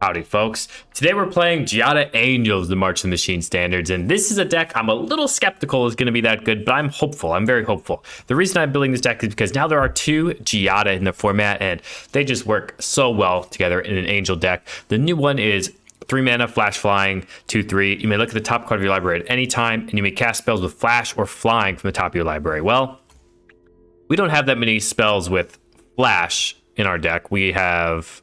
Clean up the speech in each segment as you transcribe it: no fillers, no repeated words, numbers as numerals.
Howdy, folks. Today we're playing Esper Angels, the March of the Machine standards, and this is a deck I'm a little skeptical is going to be that good, but I'm hopeful. I'm very hopeful. The reason I'm building this deck is because now there are two Esper in the format, and they just work so well together in an Angel deck. The new one is 3 mana, flash, flying, 2/3. You may look at the top card of your library at any time, and you may cast spells with flash or flying from the top of your library. Well, we don't have that many spells with flash in our deck. We have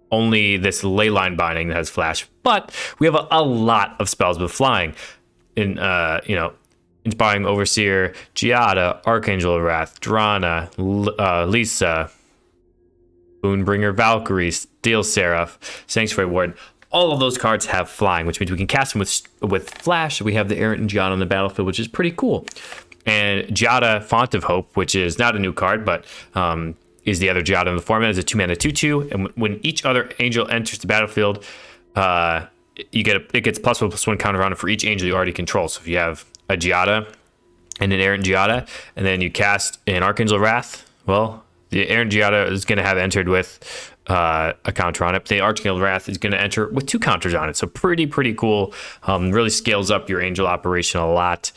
only this Leyline Binding that has flash, but we have a lot of spells with flying. In Inspiring Overseer, Giada, Archangel of Wrath, Drana, Lisa, Boonbringer Valkyrie, Steel Seraph, Sanctuary Warden. All of those cards have flying, which means we can cast them with flash. We have the Errant and Giada on the battlefield, which is pretty cool. And Giada, Font of Hope, which is not a new card, but is the other Giada in the format, is a 2 mana 2/2, and when each other angel enters the battlefield, it gets +1/+1 counter on it for each angel you already control. So if you have a Giada and an Errant Giada, and then you cast an Archangel of Wrath, well, the Errant Giada is going to have entered with a counter on it. The Archangel of Wrath is going to enter with 2 counters on it. So pretty cool. Really scales up your angel operation a lot.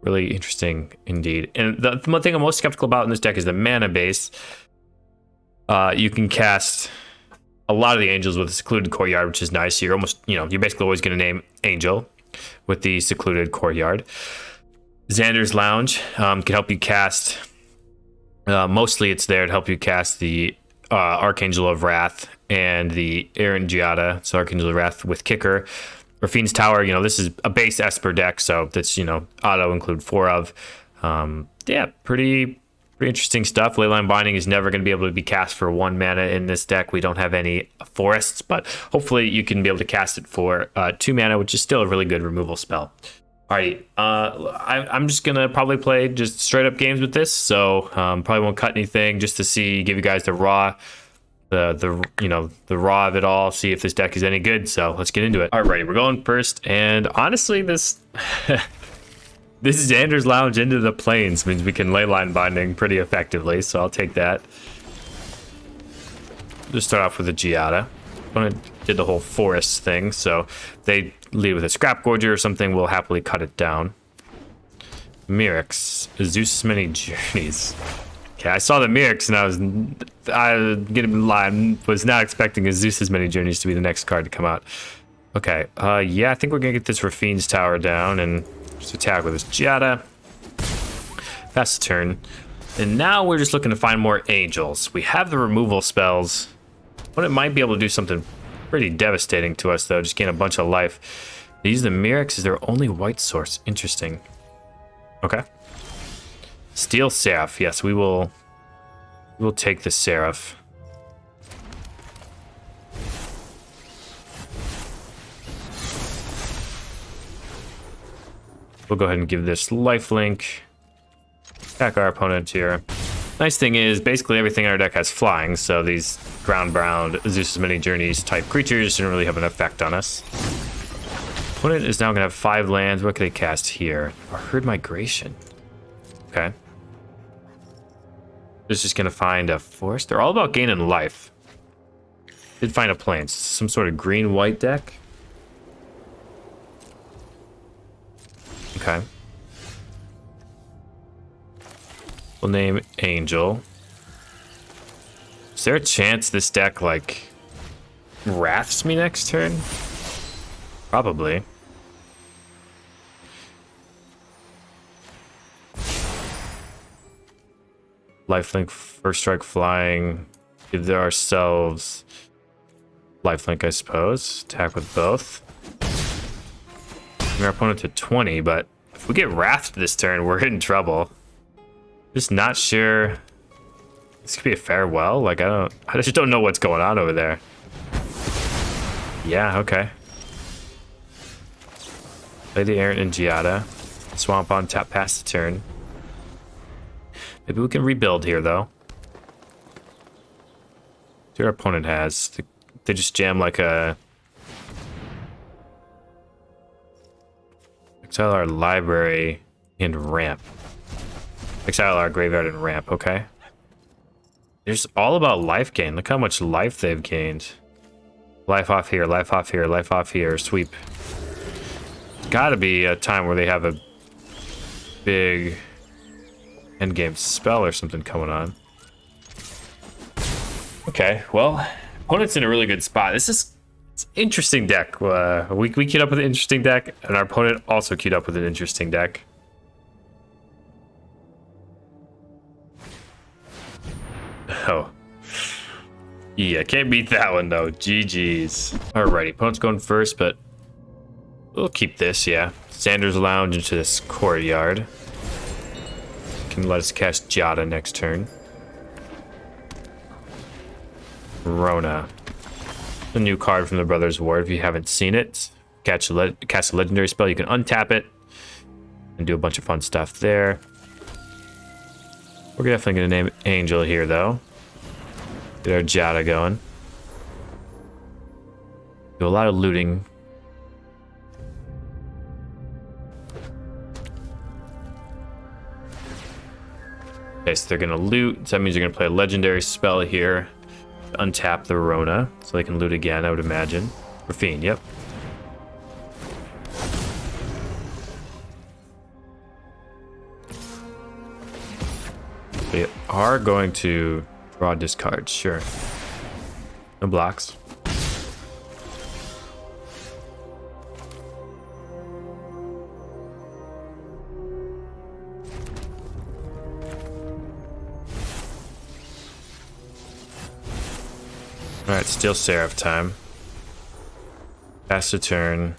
Really interesting indeed. And the one thing I'm most skeptical about in this deck is the mana base. You can cast a lot of the angels with a secluded courtyard, which is nice. You're almost, you're basically always going to name angel with the secluded courtyard. Xander's Lounge can help you cast. Mostly it's there to help you cast the Archangel of Wrath and the Errant Giada. So Archangel of Wrath with kicker. Raffine's Tower, this is a base Esper deck, so that's, auto include 4 of. Yeah, pretty interesting stuff. Leyline Binding is never going to be able to be cast for 1 mana in this deck. We don't have any forests, but hopefully you can be able to cast it for 2 mana, which is still a really good removal spell. Alrighty, I'm just going to probably play just straight up games with this, so probably won't cut anything just to give you guys the raw the raw of it all, see if this deck is any good. So let's get into it. Alrighty, we're going first, and honestly, this is Xander's Lounge into the Plains means we can Leyline Binding pretty effectively, so I'll take that. Just start off with a Giada. Opponent did the whole forest thing, so they lead with a Scrap Gorger or something. We'll happily cut it down. Mirrex, Zeus's Many Journeys. Okay, I saw the Mirrex and I was not expecting a Zeus's Many Journeys to be the next card to come out. Okay, yeah, I think we're gonna get this Raffine's Tower down and just attack with this Giada. That's the turn. And now we're just looking to find more angels. We have the removal spells. But it might be able to do something pretty devastating to us, though. Just gain a bunch of life. They use the Mirrex as their only white source. Interesting. Okay. Steel Seraph. Yes, we will take the Seraph. We'll go ahead and give this lifelink. Attack our opponent here. Nice thing is, basically everything in our deck has flying, so these ground-bound Zeus's Many Journeys type creatures didn't really have an effect on us. Opponent is now going to have 5 lands. What can they cast here? Herd Migration. Okay. This is going to find a forest. They're all about gaining life. Did find a Plains. Some sort of green-white deck. Okay. We'll name Angel. Is there a chance this deck, wraths me next turn? Probably. Lifelink, First Strike, Flying. Give ourselves lifelink, I suppose. Attack with both. Bring our opponent to 20, but if we get wrathed this turn, we're in trouble. Just not sure. This could be a farewell. I just don't know what's going on over there. Yeah, okay. Play the Errant and Giada. Swamp on tap, pass the turn. Maybe we can rebuild here, though. See what our opponent has. They just jam like a... Exile our library and ramp. Exile our graveyard and ramp, okay. It's all about life gain. Look how much life they've gained. Life off here, life off here, life off here, sweep. Gotta be a time where they have a big endgame spell or something coming on. Okay, well, opponent's in a really good spot. It's an interesting deck. We queued up with an interesting deck, and our opponent also queued up with an interesting deck. Oh. Yeah, can't beat that one though. GG's. Alrighty, opponent's going first, but we'll keep this, yeah. Sanders Lounge into this courtyard. Can let us cast Jada next turn. Rona. A new card from the Brothers War. If you haven't seen it, cast a legendary spell. You can untap it and do a bunch of fun stuff there. We're definitely going to name Angel here, though. Get our Jada going. Do a lot of looting. Okay, so they're going to loot. So that means they're going to play a legendary spell here. Untap the Rona, so they can loot again, I would imagine. Rafine, yep. They are going to draw discards, sure. No blocks. Alright, still Seraph time. Pass a turn.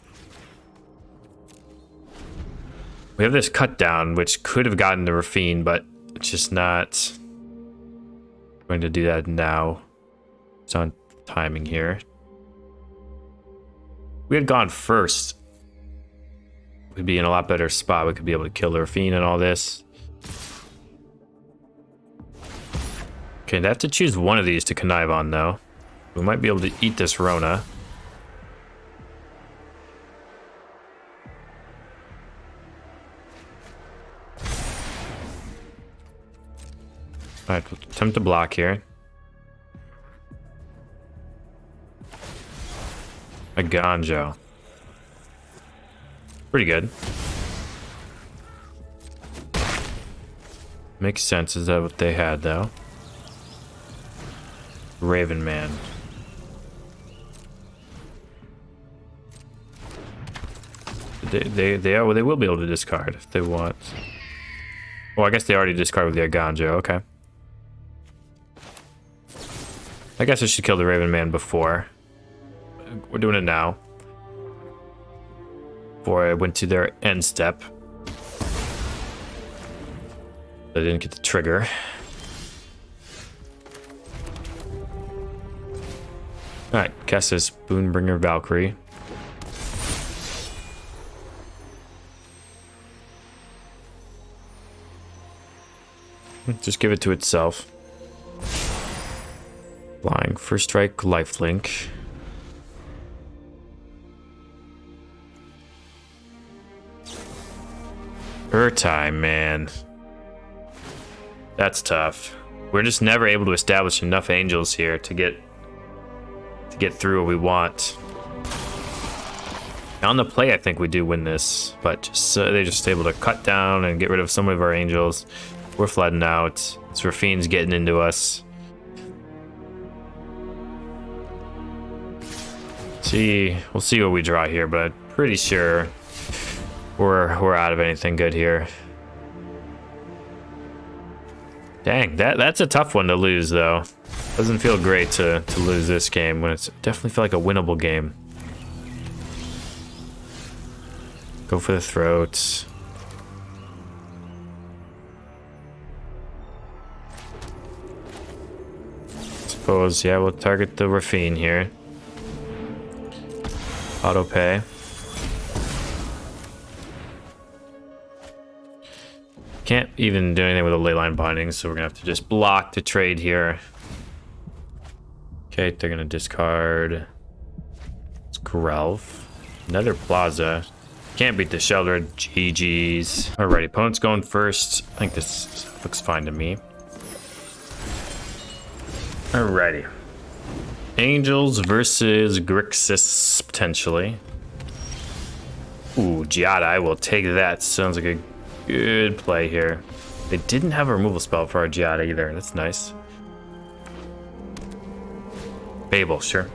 We have this cut down, which could have gotten the Rafine, but it's just not going to do that now. It's on timing here. We had gone first. We'd be in a lot better spot. We could be able to kill the Rafine and all this. Okay, they have to choose one of these to connive on, though. We might be able to eat this Rona. Alright, we'll attempt to block here. A Ganjo. Pretty good. Makes sense. Is that what they had, though? Raven Man. They will be able to discard if they want. Well, I guess they already discarded with their Ganjo. Okay. I guess I should kill the Raven Man before. We're doing it now. Before I went to their end step. I didn't get the trigger. Alright, cast this Boonbringer Valkyrie. Just give it to itself. Flying, first strike, lifelink. Time, man. That's tough. We're just never able to establish enough angels here to get through what we want. On the play, I think we do win this, but they're just able to cut down and get rid of some of our angels. We're flooding out. This Rafine's getting into us. We'll see what we draw here, but I'm pretty sure we're out of anything good here. Dang, that's a tough one to lose, though. Doesn't feel great to lose this game when it's definitely feel like a winnable game. Go for the throat. Suppose, yeah, we'll target the Rafine here. Auto pay. Can't even do anything with a leyline binding, so we're gonna have to just block to trade here. Okay, they're gonna discard. It's Grelf. Another Plaza. Can't beat the Shelter. GG's. Alrighty, opponent's going first. I think this looks fine to me. Alrighty. Angels versus Grixis, potentially. Ooh, Giada, I will take that. Sounds like a good play here. They didn't have a removal spell for our Giada either. That's nice. Fable, sure.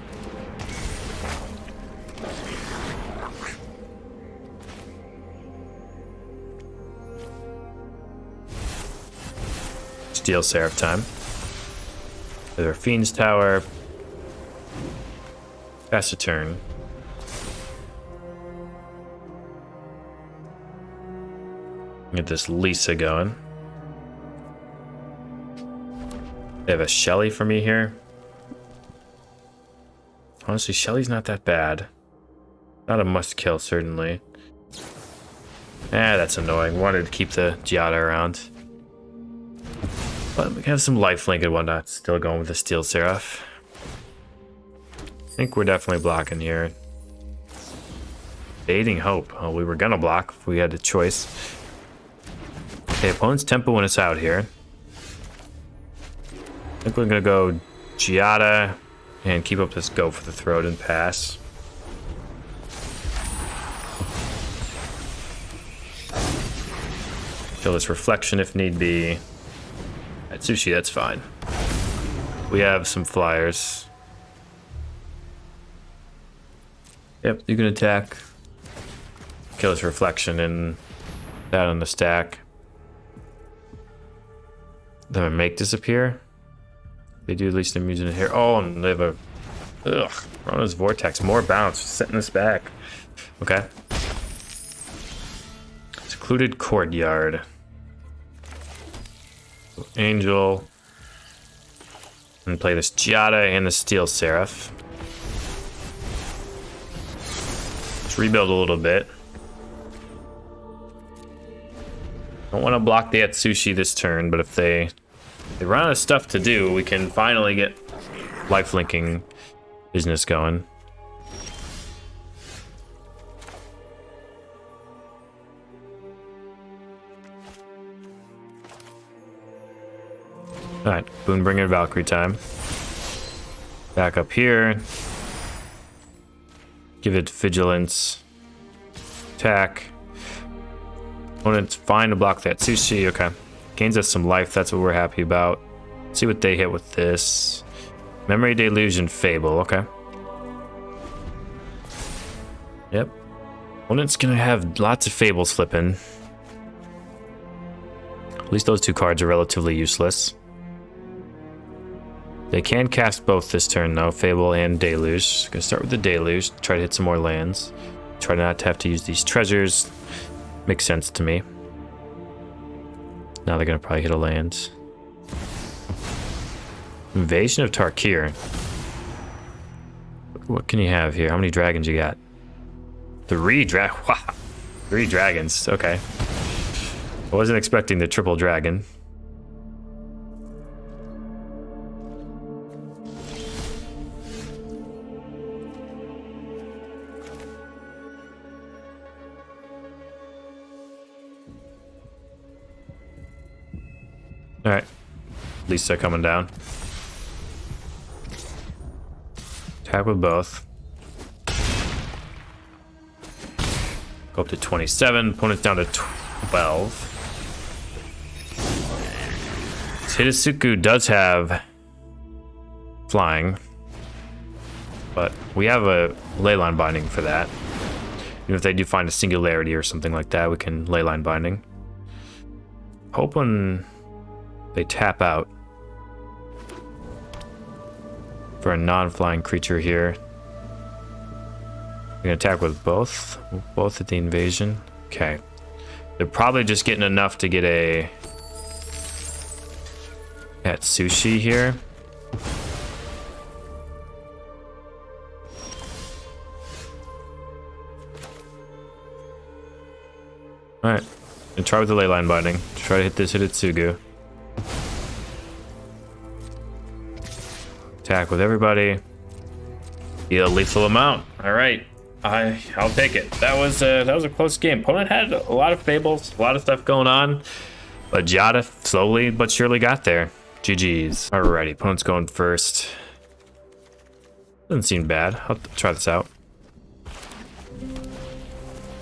Steel Seraph time. There's our Fiend's Tower. Pass a turn. Get this Lisa going. They have a Shelly for me here. Honestly, Shelly's not that bad. Not a must kill, certainly. That's annoying. Wanted to keep the Giada around. But we have some lifelink and whatnot. Still going with the Steel Seraph. I think we're definitely blocking here. Fading Hope. Oh, we were gonna block if we had a choice. Okay, opponent's tempo when it's out here. I think we're gonna go Giada and keep up this go for the throat and pass. Kill this Reflection if need be. At Sushi, that's fine. We have some flyers. Yep, you can attack. Kill this Reflection and that on the stack. Then make disappear. They do at least I'm using it here. Oh, and they have a Rona's Vortex, more bounce, setting us back. Okay. Secluded Courtyard. Angel. And play this Giada and the Steel Seraph. Let's rebuild a little bit. Don't want to block the Atsushi this turn, but if they run out of stuff to do, we can finally get lifelinking business going. Alright, Boonbringer Valkyrie time. Back up here. Give it Vigilance. Attack. Opponent's fine to block that Sushi. Okay. Gains us some life. That's what we're happy about. See what they hit with this. Memory Delusion Fable. Okay. Yep. Opponent's gonna have lots of Fables flipping. At least those two cards are relatively useless. They can cast both this turn though, Fable and Deluge. Gonna start with the Deluge, try to hit some more lands. Try not to have to use these treasures. Makes sense to me. Now they're gonna probably hit a land. Invasion of Tarkir. What can you have here? How many dragons you got? Wow. 3 dragons, okay. I wasn't expecting the triple dragon. Alright. Lisa coming down. Attack with both. Go up to 27. Opponent's down to 12. Hidetsugu does have flying, but we have a leyline binding for that. Even if they do find a singularity or something like that, we can leyline binding. Hoping they tap out for a non-flying creature here. We're gonna attack with both at the invasion. Okay, they're probably just getting enough to get a at Sushi here. All right, and try with the leyline binding. Try to hit this Hidetsugu. Attack with everybody. Deal a lethal amount. All right, I'll take it. That was a close game. Opponent had a lot of fables, a lot of stuff going on, but Giada slowly but surely got there. GG's. Alrighty, opponent's going first. Doesn't seem bad. I'll try this out.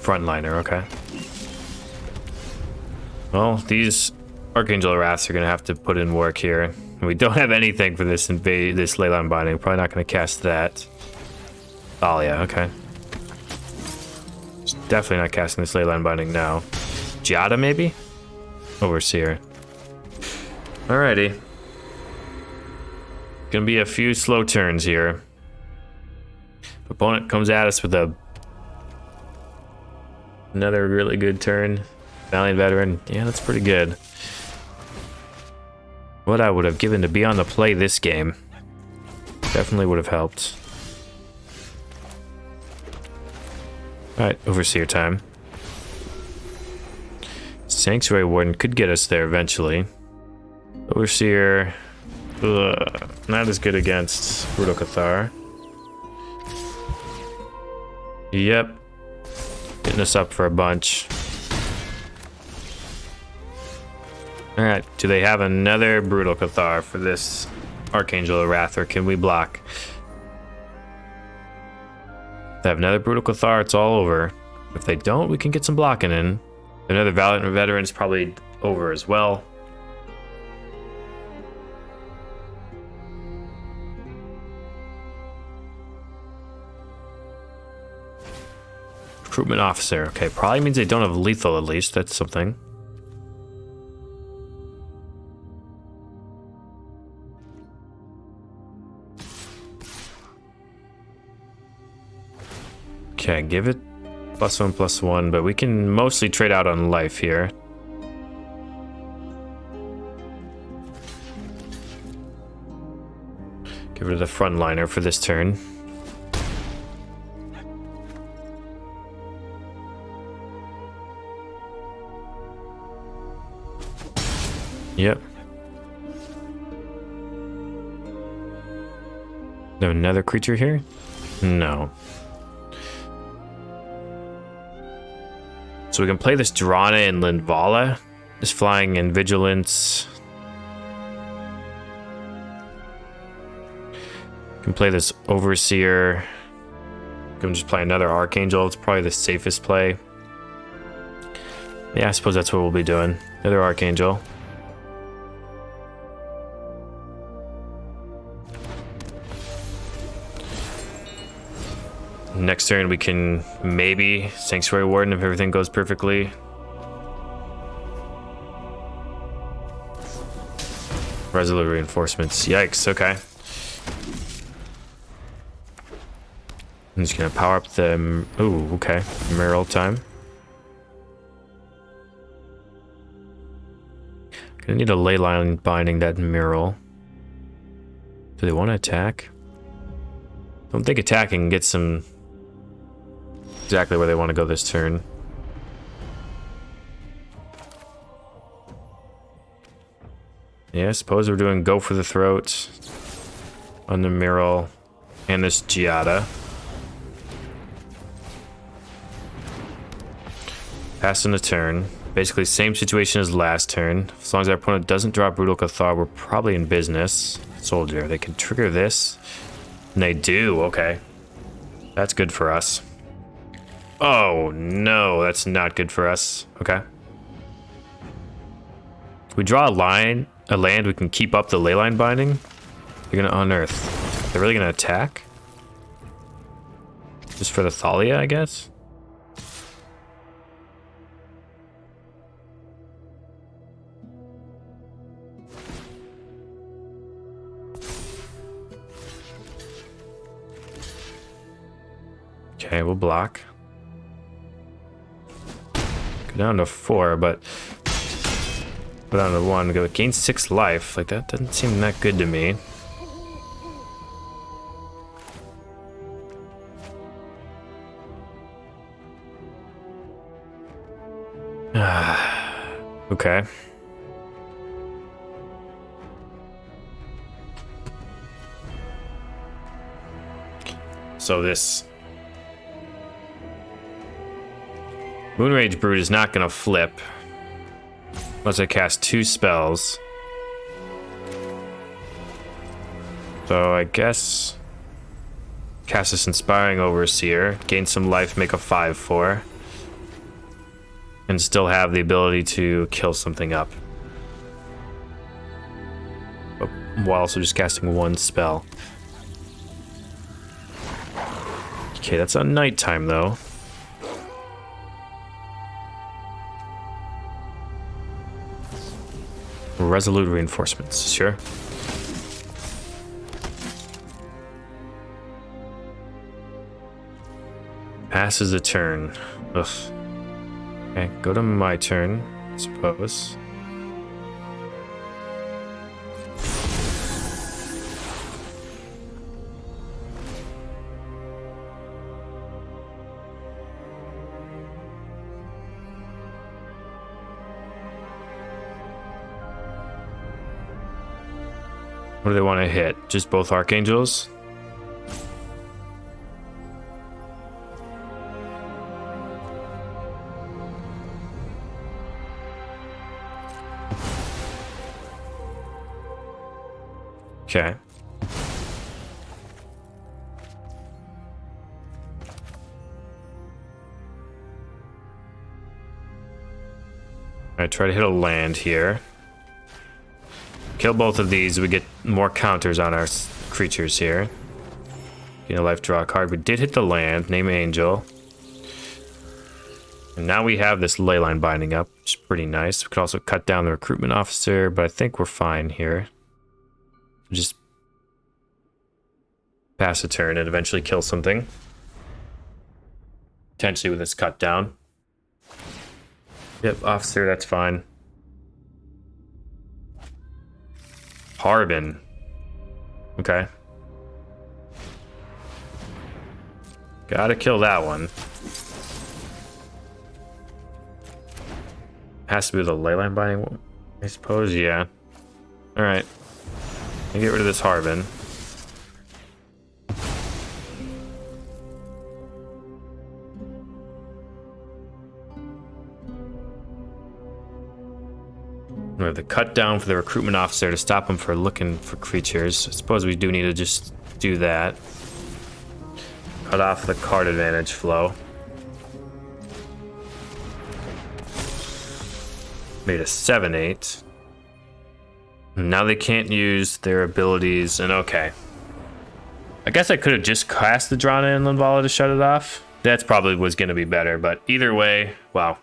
Frontliner, okay. Well, these Archangel Wraths are gonna have to put in work here. We don't have anything for this Leyline Binding. Probably not gonna cast that. Oh yeah, okay. Definitely not casting this Leyline Binding now. Giada maybe? Overseer. Alrighty. Gonna be a few slow turns here. Opponent comes at us with another really good turn. Valiant Veteran. Yeah, that's pretty good. What I would have given to be on the play this game. Definitely would have helped. Alright, Overseer time. Sanctuary Warden could get us there eventually. Overseer, not as good against Brutal Cathar. Yep. Getting us up for a bunch. Alright, do they have another Brutal Cathar for this Archangel Wrath, or can we block? If they have another Brutal Cathar, it's all over. If they don't, we can get some blocking in. Another Valiant Veteran's probably over as well. Recruitment Officer. Okay, probably means they don't have lethal at least. That's something. Okay, give it +1/+1, but we can mostly trade out on life here. Give it the frontliner for this turn. Yep. Have another creature here? No. So we can play this Drana and Linvala. This flying and vigilance. Can play this Overseer. Can just play another Archangel. It's probably the safest play. Yeah, I suppose that's what we'll be doing. Another Archangel. Next turn we can maybe Sanctuary Warden if everything goes perfectly. Resolute Reinforcements. Yikes, okay. I'm just gonna power up the... Ooh, okay. Mural time. Gonna need a Leyline Binding that Mural. Do they want to attack? Don't think attacking gets them exactly where they want to go this turn. Yeah, I suppose we're doing Go for the Throat on the Mural and this Giada. Passing the turn. Basically same situation as last turn. As long as our opponent doesn't draw Brutal Cathar, we're probably in business. Soldier, they can trigger this. And they do, okay. That's good for us. Oh no, that's not good for us. Okay. If we draw a land, we can keep up the Leyline Binding. They're gonna unearth. They're really gonna attack? Just for the Thalia, I guess? Okay, we'll block. Go down to 4, but go down to 1. Go gain 6 life. Like, that doesn't seem that good to me. Okay. So this Moonrage Brood is not going to flip unless I cast 2 spells. So I guess cast this Inspiring Overseer, gain some life, make a 5/4, and still have the ability to kill something up. But while also just casting one spell. Okay, that's on nighttime though. Resolute Reinforcements, sure. Passes a turn. Ugh. Okay, go to my turn, I suppose. What do they want to hit? Just both Archangels? Okay. I try to hit a land here. Kill both of these, we get more counters on our creatures here. Gain a life, draw a card. We did hit the land, name Angel. And now we have this Leyline Binding up, which is pretty nice. We could also cut down the Recruitment Officer, but I think we're fine here. Just pass a turn and eventually kill something. Potentially with this cut down. Yep, Officer, that's fine. Harbin. Okay. Gotta kill that one. Has to be the Leyline Binding one, I suppose, yeah. Alright. Get rid of this Harbin. We have the cut down for the Recruitment Officer to stop him from looking for creatures. I suppose we do need to just do that. Cut off the card advantage flow. Made a 7/8. Now they can't use their abilities, and okay. I guess I could have just cast the Drana and Linvala to shut it off. That's probably was going to be better, but either way, wow.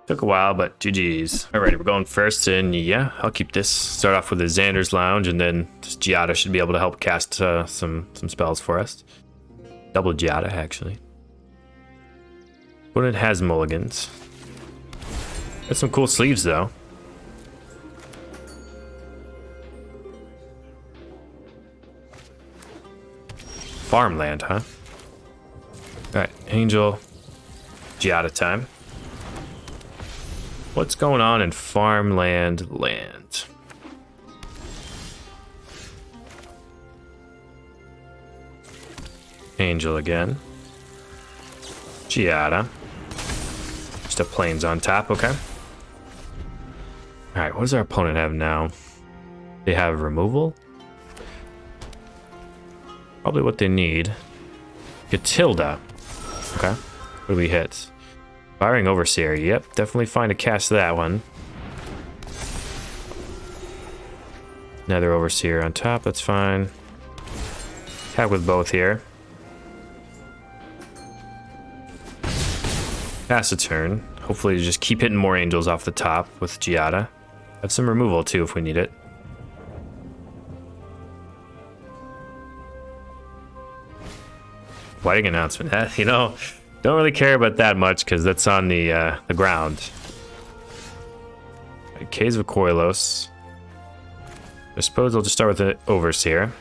Took a while, but GG's. Alrighty, we're going first, and yeah, I'll keep this. Start off with the Xander's Lounge, and then this Giada should be able to help cast some spells for us. Double Giada, actually. But it has mulligans. Got some cool sleeves, though. Farmland, huh? Alright, Angel. Giada time. What's going on in farmland land? Angel again. Giada. Just a plains on top, okay. Alright, what does our opponent have now? They have removal? Probably what they need. Catilda. Okay. What do we hit? Firing Overseer. Yep, definitely fine to cast that one. Another Overseer on top, that's fine. Attack with both here. Pass a turn. Hopefully just keep hitting more Angels off the top with Giada. Have some removal too if we need it. Lighting announcement. You know, don't really care about that much because that's on the ground. Right, Caves of Koilos. I suppose I'll just start with the Overseer.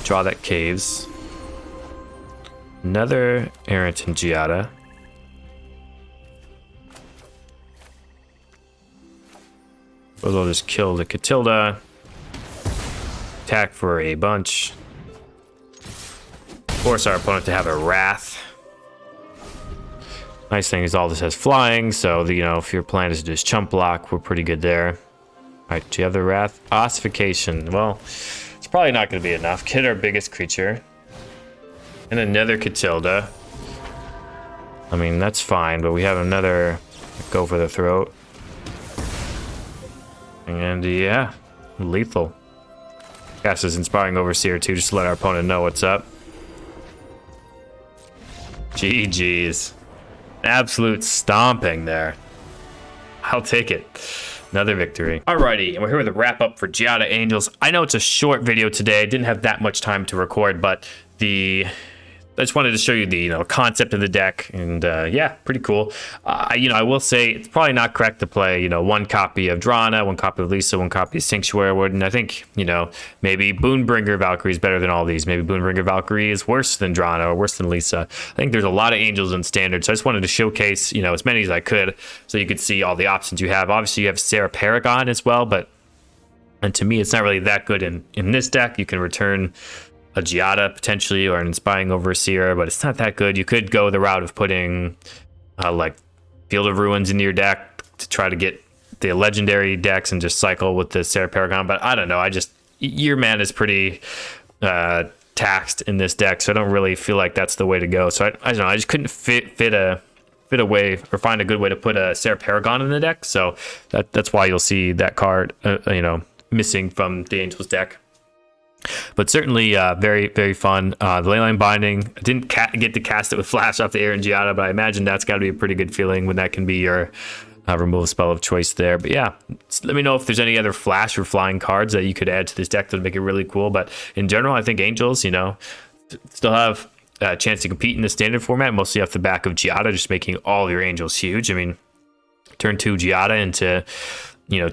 Draw that Caves. Another Errant and Giada. Suppose I'll just kill the Catilda. Attack for a bunch. Force our opponent to have a Wrath. Nice thing is all this has flying, so you know, if your plan is to just chump block, we're pretty good there. Alright, do you have the Wrath? Ossification. Well, it's probably not going to be enough. Hit our biggest creature. And another Catilda. I mean, that's fine, but we have another go for the throat. And yeah, lethal. Cast is Inspiring Overseer too, just to let our opponent know what's up. GG's. Absolute stomping there. I'll take it. Another victory. Alrighty, and we're here with a wrap up for Giada Angels. I know it's a short video today. I didn't have that much time to record, but I just wanted to show you the concept of the deck, and yeah, pretty cool. I will say it's probably not correct to play one copy of Drana, one copy of Lisa, one copy of Sanctuary Warden. I think maybe Boonbringer Valkyrie is better than all these. Maybe Boonbringer Valkyrie is worse than Drana or worse than Lisa. I think there's a lot of Angels in Standard, so I just wanted to showcase as many as I could, so you could see all the options you have. Obviously, you have Sarah Paragon as well, and to me, it's not really that good in this deck. You can return a Giada potentially, or an Inspiring Overseer, but it's not that good. You could go the route of putting like Field of Ruins into your deck to try to get the legendary decks and just cycle with the Sarah Paragon, but I don't know. Your mana is pretty taxed in this deck, so I don't really feel like that's the way to go. So I don't know. I just couldn't fit a way or find a good way to put a Sarah Paragon in the deck. So that's why you'll see that card missing from the Angels deck. But certainly very, very fun. The Leyline Binding, I didn't get to cast it with Flash off the air in Giada, but I imagine that's got to be a pretty good feeling when that can be your removal spell of choice there. But yeah, let me know if there's any other Flash or flying cards that you could add to this deck that would make it really cool. But in general, I think Angels, still have a chance to compete in the Standard format, mostly off the back of Giada, just making all your Angels huge. I mean, turn 2 Giada into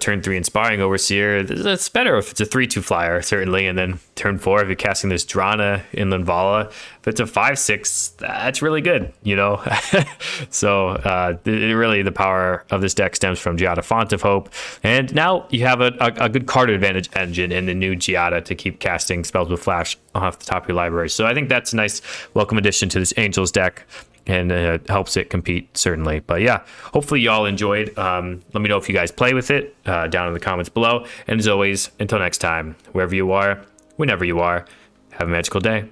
turn 3 Inspiring Overseer. That's better if it's a 3/2 flyer, certainly. And then turn 4, if you're casting this Drana in Linvala, if it's a 5/6, that's really good, So really the power of this deck stems from Giada Font of Hope. And now you have a good card advantage engine in the new Giada to keep casting spells with Flash off the top of your library. So I think that's a nice welcome addition to this Angels deck, and helps it compete, certainly. But yeah, hopefully y'all enjoyed. Let me know if you guys play with it down in the comments below. And as always, until next time, wherever you are, whenever you are, have a magical day.